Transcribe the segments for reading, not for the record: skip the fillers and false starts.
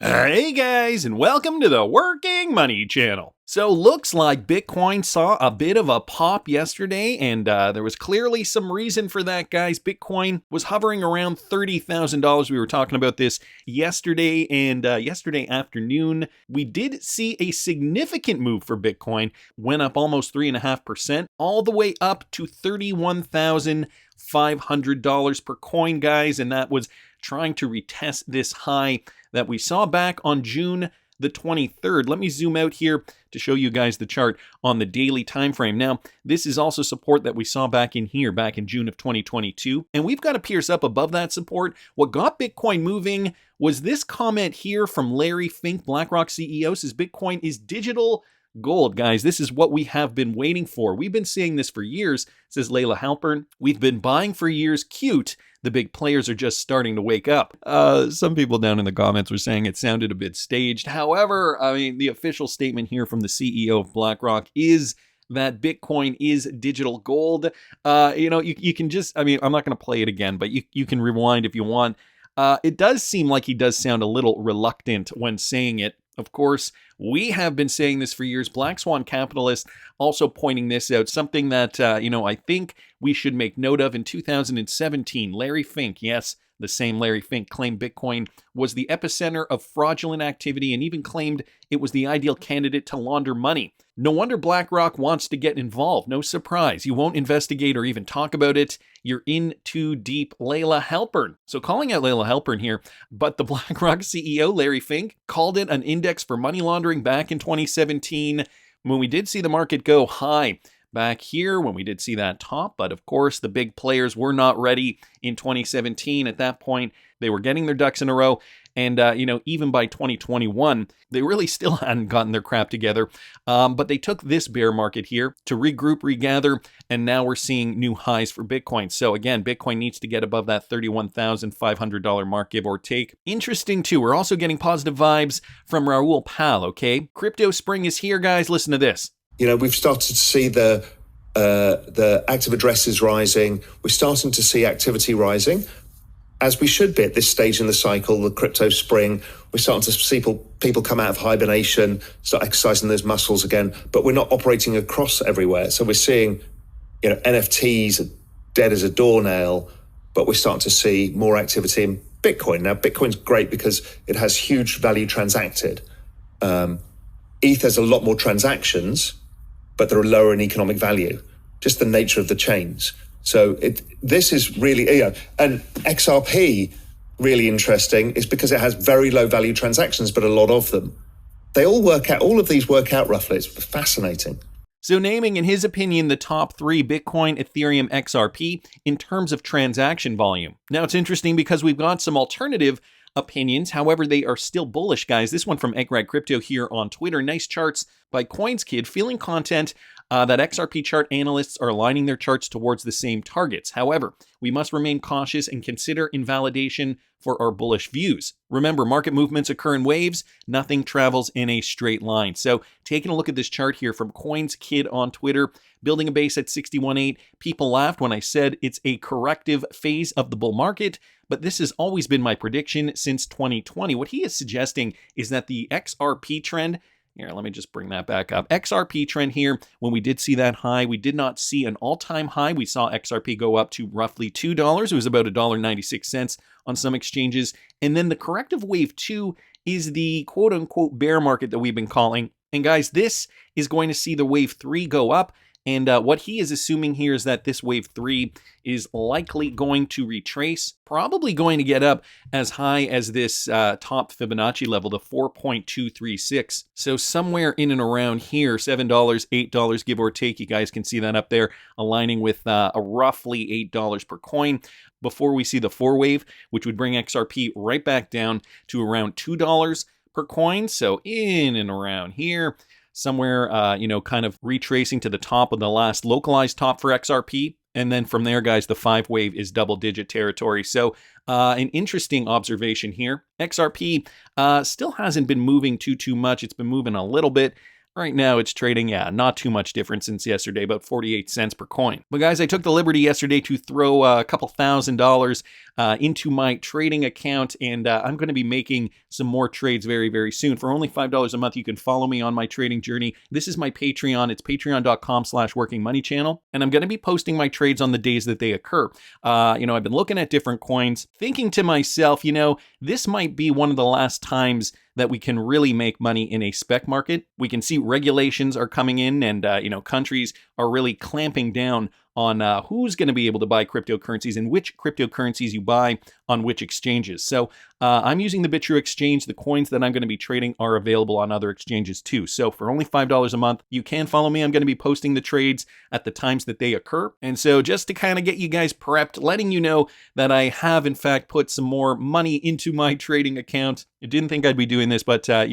Hey guys, and welcome to the Working Money Channel. So looks like Bitcoin saw a bit of a pop yesterday, and there was clearly some reason for that, guys. Bitcoin was hovering around $30,000. We were talking about this yesterday, and yesterday afternoon, we did see a significant move for Bitcoin. Went up almost 3.5%, all the way up to $31,500 per coin, guys, and that was trying to retest this high that we saw back on June the 23rd. Let me zoom out here to show you guys the chart on the daily time frame. Now, this is also support that we saw back in here, back in June of 2022, and we've got to pierce up above that support. What got Bitcoin moving was this comment here from Larry Fink, BlackRock CEO, says Bitcoin is digital gold. Guys, this is what we have been waiting for. We've been seeing this for years, says Layla Halpern. We've been buying for years. Cute. The big players are just starting to wake up. Some people down in the comments were saying it sounded a bit staged. However, I mean, the official statement here from the CEO of BlackRock is that Bitcoin is digital gold. You can just, I mean, I'm not going to play it again, but you can rewind if you want. It does seem like he does sound a little reluctant when saying it. Of course, we have been saying this for years. Black Swan Capitalist also pointing this out, something that, I think we should make note of. In 2017, Larry Fink, yes, the same Larry Fink, claimed Bitcoin was the epicenter of fraudulent activity and even claimed it was the ideal candidate to launder money. No wonder BlackRock wants to get involved. No surprise. You won't investigate or even talk about it. You're in too deep, Layla Halpern. So calling out Layla Halpern here, but the BlackRock CEO, Larry Fink, called it an index for money laundering back in 2017 when we did see the market go high. Back here when we did see that top, but of course the big players were not ready in 2017. At that point, they were getting their ducks in a row, and even by 2021, they really still hadn't gotten their crap together. But they took this bear market here to regroup, regather, and now we're seeing new highs for Bitcoin. So again, Bitcoin needs to get above that $31,500 mark, give or take. Interesting too, we're also getting positive vibes from Raoul Pal. Okay, crypto spring is here, guys. Listen to this. We've started to see the active addresses rising. We're starting to see activity rising, as we should be at this stage in the cycle, the crypto spring. We're starting to see people come out of hibernation, start exercising those muscles again, but we're not operating across everywhere. So we're seeing, NFTs are dead as a doornail, but we're starting to see more activity in Bitcoin. Now, Bitcoin's great because it has huge value transacted. ETH has a lot more transactions, but they're lower in economic value, just the nature of the chains. So this is really, and XRP, really interesting, is because it has very low value transactions, but a lot of them. They all work out, all of these work out roughly. It's fascinating. So naming, in his opinion, the top three, Bitcoin, Ethereum, XRP, in terms of transaction volume. Now, it's interesting because we've got some alternative opinions. However, they are still bullish, guys. This one from Eggrad Crypto here on Twitter. Nice charts by CoinsKid. Feeling content that XRP chart analysts are aligning their charts towards the same targets. However, we must remain cautious and consider invalidation for our bullish views. Remember, market movements occur in waves. Nothing travels in a straight line. So taking a look at this chart here from CoinsKid on Twitter, building a base at 61.8. People laughed when I said it's a corrective phase of the bull market, but this has always been my prediction since 2020. What he is suggesting is that the XRP trend, here, let me just bring that back up. XRP trend here, when we did see that high, we did not see an all-time high. We saw XRP go up to roughly $2. It was about $1.96 on some exchanges. And then the corrective wave 2 is the quote-unquote bear market that we've been calling. And guys, this is going to see the wave 3 go up. And what he is assuming here is that this wave 3 is likely going to retrace, probably going to get up as high as this top Fibonacci level, the 4.236. So somewhere in and around here, $7, $8, give or take. You guys can see that up there, aligning with a roughly $8 per coin before we see the 4 wave, which would bring XRP right back down to around $2 per coin. So in and around here, somewhere, kind of retracing to the top of the last localized top for XRP. And then from there, guys, the 5 wave is double-digit territory. So an interesting observation here. XRP still hasn't been moving too much. It's been moving a little bit. Right now it's trading, not too much difference since yesterday, about 48 cents per coin. But guys, I took the liberty yesterday to throw a couple $1,000 into my trading account, and I'm going to be making some more trades very, very soon. For only $5 a month, you can follow me on my trading journey. This is my Patreon. It's patreon.com/workingmoneychannel, and I'm going to be posting my trades on the days that they occur. I've been looking at different coins, thinking to myself, this might be one of the last times that we can really make money in a spec market. We can see regulations are coming in, and countries are really clamping down on who's going to be able to buy cryptocurrencies and which cryptocurrencies you buy on which exchanges. So I'm using the BITRUE exchange. The coins that I'm going to be trading are available on other exchanges too. So for only $5 a month, you can follow me. I'm going to be posting the trades at the times that they occur. And so just to kind of get you guys prepped, letting you know that I have in fact put some more money into my trading account. I didn't think I'd be doing this, but I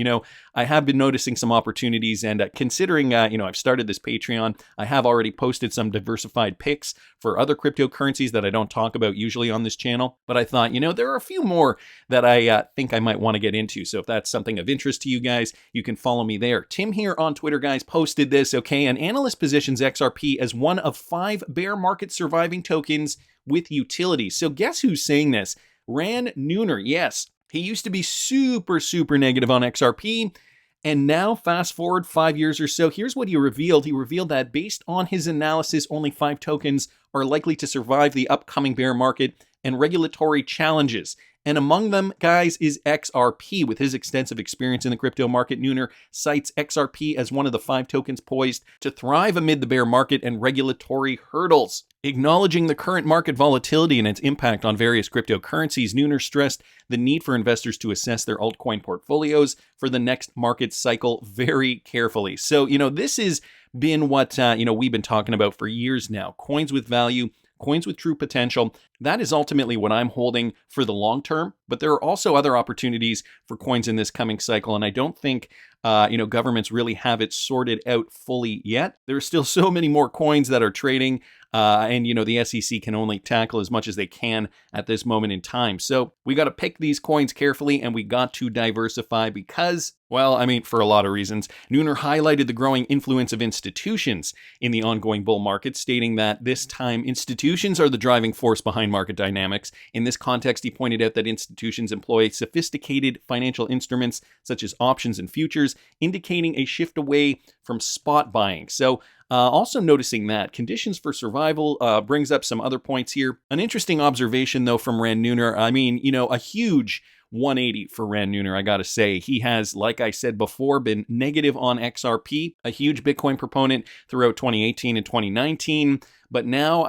have been noticing some opportunities, and considering I've started this Patreon, I have already posted some diversified picks for other cryptocurrencies that I don't talk about usually on this channel. But I thought, there are a few more that I think I might want to get into. So if that's something of interest to you guys, you can follow me there. Tim here on Twitter, guys, posted this. Okay, an analyst positions XRP as one of 5 bear market surviving tokens with utility. So guess who's saying this? Neuner. Yes. He used to be super, super negative on XRP, and now fast forward 5 years or so, here's what he revealed. He revealed that based on his analysis, only 5 tokens are likely to survive the upcoming bear market and regulatory challenges. And among them, guys, is XRP. With his extensive experience in the crypto market, Neuner cites XRP as one of the 5 tokens poised to thrive amid the bear market and regulatory hurdles. Acknowledging the current market volatility and its impact on various cryptocurrencies, Neuner stressed the need for investors to assess their altcoin portfolios for the next market cycle very carefully. So, this has been what, we've been talking about for years now. Coins with value, coins with true potential. That is ultimately what I'm holding for the long term. But there are also other opportunities for coins in this coming cycle. And I don't think, governments really have it sorted out fully yet. There are still so many more coins that are trading. And the SEC can only tackle as much as they can at this moment in time. So we got to pick these coins carefully, and we got to diversify because, for a lot of reasons. Neuner highlighted the growing influence of institutions in the ongoing bull market, stating that this time institutions are the driving force behind market dynamics. In this context, he pointed out that institutions employ sophisticated financial instruments such as options and futures, indicating a shift away from spot buying. So also noticing that conditions for survival brings up some other points here. An interesting observation, though, from Neuner. A huge 180 for Neuner, I gotta say. He has, like I said before, been negative on XRP, a huge Bitcoin proponent throughout 2018 and 2019. But now,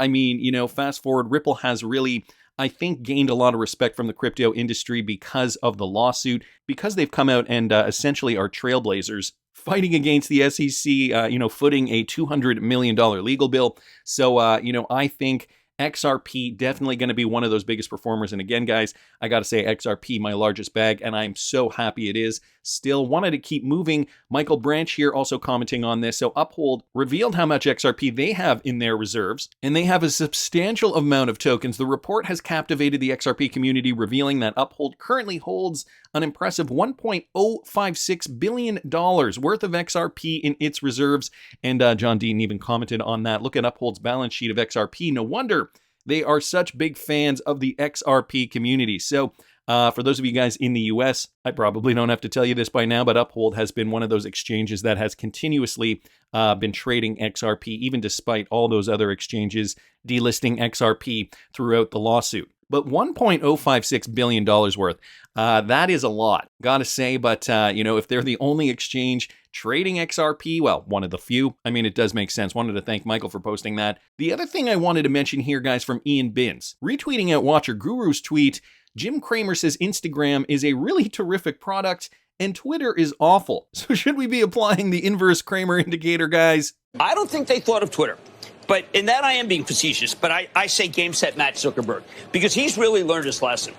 fast forward, Ripple has really, I think, gained a lot of respect from the crypto industry because of the lawsuit, because they've come out and essentially are trailblazers fighting against the SEC, footing a $200 million legal bill. So, I think XRP definitely going to be one of those biggest performers. And again, guys, I got to say XRP, my largest bag, and I'm so happy it is. Still wanted to keep moving. Michael Branch here also commenting on this. So Uphold revealed how much XRP they have in their reserves, and they have a substantial amount of tokens. The report has captivated the XRP community, revealing that Uphold currently holds an impressive $1.056 billion worth of XRP in its reserves. And John Dean even commented on that. Look at Uphold's balance sheet of XRP. No wonder they are such big fans of the XRP community. So for those of you guys in the US, I probably don't have to tell you this by now, but Uphold has been one of those exchanges that has continuously been trading XRP, even despite all those other exchanges delisting XRP throughout the lawsuit. But $1.056 billion worth, that is a lot, gotta say. But, if they're the only exchange trading XRP, well, one of the few, it does make sense. Wanted to thank Michael for posting that. The other thing I wanted to mention here, guys, from Ian Binns, retweeting out Watcher Guru's tweet, Jim Cramer says Instagram is a really terrific product and Twitter is awful. So should we be applying the inverse Cramer indicator, guys? I don't think they thought of Twitter. But in that, I am being facetious. But I say game, set, match Zuckerberg, because he's really learned his lesson.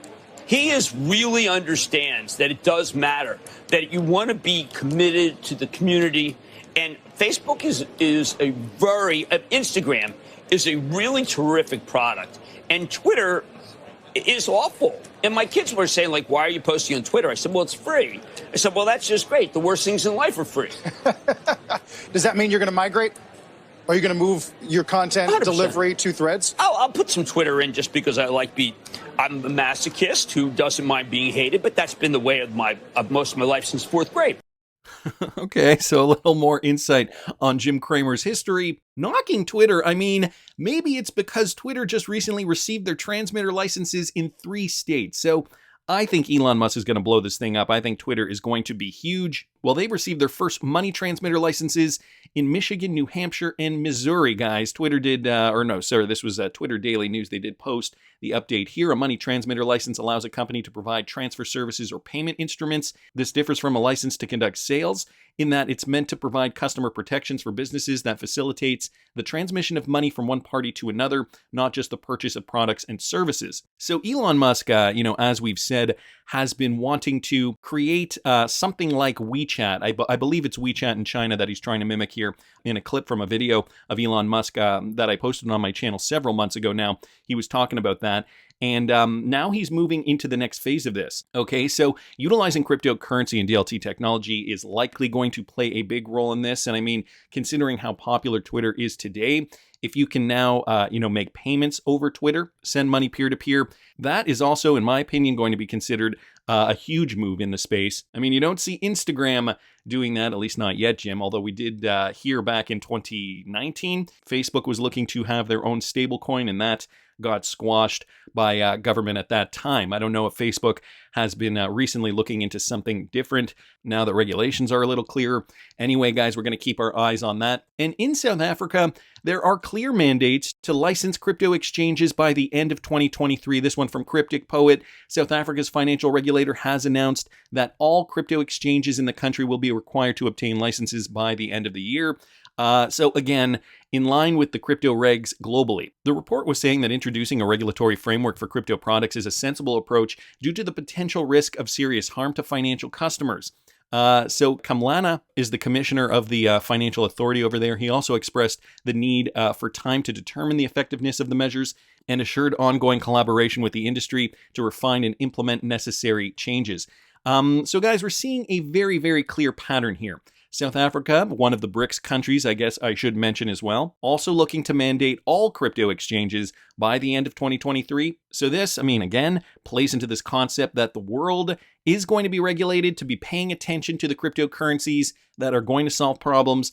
He really understands that it does matter, that you want to be committed to the community. And Facebook Instagram is a really terrific product. And Twitter, is awful. And my kids were saying, like, why are you posting on Twitter? I said, well, it's free. I said, well, that's just great. The worst things in life are free. Does that mean you're going to migrate? Are you going to move your content 100%. delivery to Threads? I'll put some Twitter in just because I'm a masochist who doesn't mind being hated, but that's been the way of most of my life since fourth grade. Okay, so a little more insight on Jim Cramer's history. Knocking Twitter, I mean, maybe it's because Twitter just recently received their transmitter licenses in 3 states. So I think Elon Musk is going to blow this thing up. I think Twitter is going to be huge. Well, they've received their first money transmitter licenses in Michigan, New Hampshire, and Missouri, guys. Twitter did, this was Twitter Daily News. They did post the update here. A money transmitter license allows a company to provide transfer services or payment instruments. This differs from a license to conduct sales in that it's meant to provide customer protections for businesses that facilitates the transmission of money from one party to another, not just the purchase of products and services. So Elon Musk, as we've said, has been wanting to create something like WeChat. I believe it's WeChat in China that he's trying to mimic here in a clip from a video of Elon Musk that I posted on my channel several months ago now. He was talking about that. And now he's moving into the next phase of this. Okay, so utilizing cryptocurrency and DLT technology is likely going to play a big role in this. And I mean, considering how popular Twitter is today, if you can now, make payments over Twitter, send money peer-to-peer, that is also, in my opinion, going to be considered a huge move in the space. I mean, you don't see Instagram doing that, at least not yet, Jim, although we did hear back in 2019, Facebook was looking to have their own stablecoin, and that got squashed by government at that time. I don't know if Facebook has been recently looking into something different now that regulations are a little clearer. Anyway, guys, we're going to keep our eyes on that. And in South Africa, there are clear mandates to license crypto exchanges by the end of 2023. This one from Cryptic Poet. South Africa's financial regulator has announced that all crypto exchanges in the country will be required to obtain licenses by the end of the year. So again, in line with the crypto regs globally. The report was saying that introducing a regulatory framework for crypto products is a sensible approach due to the potential risk of serious harm to financial customers. So Kamlana is the commissioner of the financial authority over there. He also expressed the need for time to determine the effectiveness of the measures and assured ongoing collaboration with the industry to refine and implement necessary changes. So guys, we're seeing a very, very clear pattern here. South Africa, one of the BRICS countries, I guess I should mention as well, also looking to mandate all crypto exchanges by the end of 2023. So this, again, plays into this concept that the world is going to be regulated to be paying attention to the cryptocurrencies that are going to solve problems,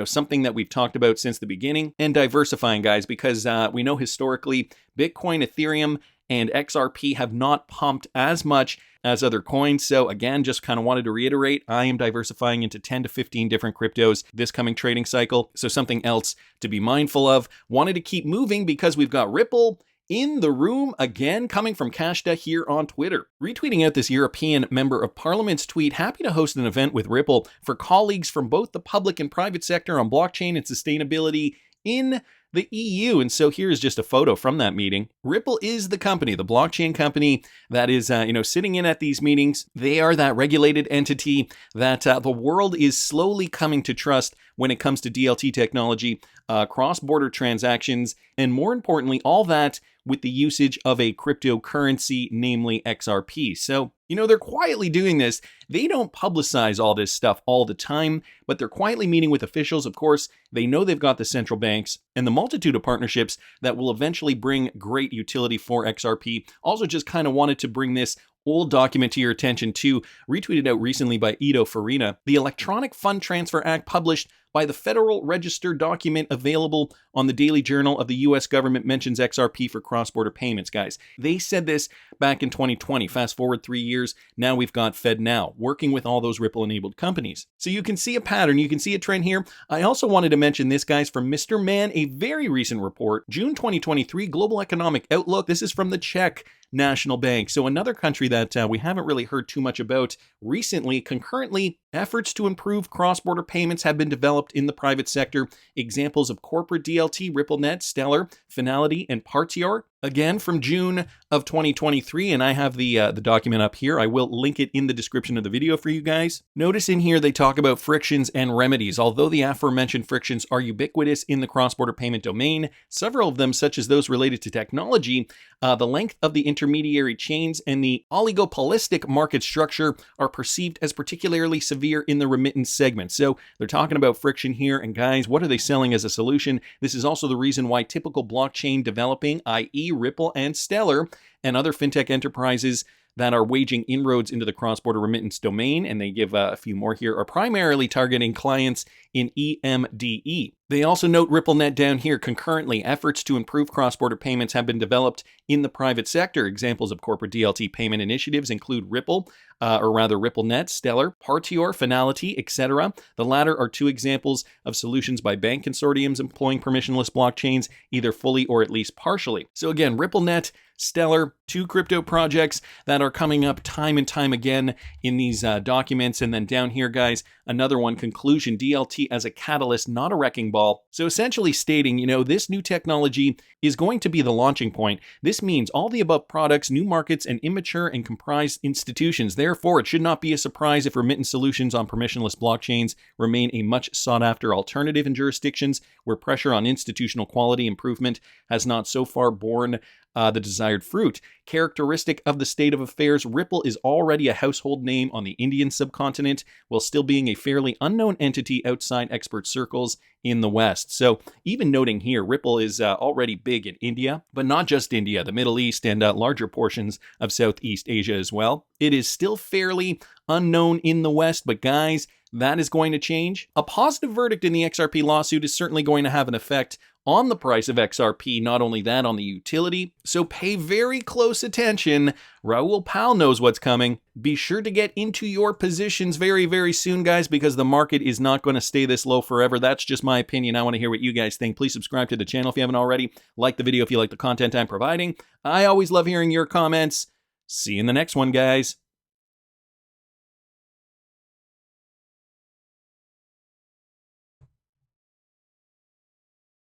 something that we've talked about since the beginning, and diversifying, guys, because we know historically Bitcoin, Ethereum, and XRP have not pumped as much as other coins. So again, just kind of wanted to reiterate, I am diversifying into 10 to 15 different cryptos this coming trading cycle. So something else to be mindful of. Wanted to keep moving because we've got Ripple in the room again, coming from Kashta here on Twitter. Retweeting out this European Member of Parliament's tweet, happy to host an event with Ripple for colleagues from both the public and private sector on blockchain and sustainability in the EU. And so here's just a photo from that meeting. Ripple is the company, the blockchain company that is, sitting in at these meetings. They are that regulated entity that the world is slowly coming to trust when it comes to DLT technology, cross-border transactions, and more importantly, all that with the usage of a cryptocurrency, namely XRP. So, they're quietly doing this. They don't publicize all this stuff all the time, but they're quietly meeting with officials. Of course, they know they've got the central banks and the multitude of partnerships that will eventually bring great utility for XRP. Also, just kind of wanted to bring this old document to your attention too, retweeted out recently by Ido Farina. The Electronic Fund Transfer Act published by the Federal Register document available on the Daily Journal of the U.S. government mentions XRP for cross-border payments, guys. They said this back in 2020. Fast forward 3 years, now we've got FedNow working with all those Ripple-enabled companies. So you can see a pattern, you can see a trend here. I also wanted to mention this, guys, from Mr. Mann, a very recent report, June 2023 Global Economic Outlook. This is from the Czech National Bank. So another country that we haven't really heard too much about recently. Concurrently, efforts to improve cross-border payments have been developed in the private sector. Examples of corporate DLT, RippleNet, Stellar, Finality, and Partior Again, from June of 2023, and I have the document up here. I will link it in the description of the video for you guys. Notice in here they talk about frictions and remedies. Although the aforementioned frictions are ubiquitous in the cross-border payment domain, several of them, such as those related to technology, the length of the intermediary chains and the oligopolistic market structure are perceived as particularly severe in the remittance segment. So they're talking about friction here, and guys, what are they selling as a solution? This is also the reason why typical blockchain developing, i.e. Ripple and Stellar, and other fintech enterprises that are waging inroads into the cross-border remittance domain, and they give a few more here, are primarily targeting clients in EMDE. They also note RippleNet down here. Concurrently, efforts to improve cross-border payments have been developed in the private sector. Examples of corporate DLT payment initiatives include Ripple, or rather RippleNet, Stellar, Partior, Finality, etc. The latter are two examples of solutions by bank consortiums employing permissionless blockchains, either fully or at least partially. So again, RippleNet, Stellar, two crypto projects that are coming up time and time again in these documents. And then down here, guys, another one, conclusion, DLT as a catalyst, not a wrecking ball. So essentially stating, this new technology is going to be the launching point. This means all the above products, new markets, and immature and comprised institutions. Therefore, it should not be a surprise if remittance solutions on permissionless blockchains remain a much sought after alternative in jurisdictions where pressure on institutional quality improvement has not so far borne the desired fruit. Characteristic of the state of affairs, Ripple is already a household name on the Indian subcontinent, while still being a fairly unknown entity outside expert circles in the West. So even noting here, Ripple is already big in India, but not just India, the Middle East, and larger portions of Southeast Asia as well. It is still fairly unknown in the West, but guys, that is going to change. A positive verdict in the XRP lawsuit is certainly going to have an effect on the price of XRP, not only that, on the utility. So pay very close attention. Raoul Pal knows what's coming. Be sure to get into your positions very, very soon, guys, because the market is not going to stay this low forever. That's just my opinion. I want to hear what you guys think. Please subscribe to the channel if you haven't already. Like the video if you like the content I'm providing. I always love hearing your comments. See you in the next one, guys.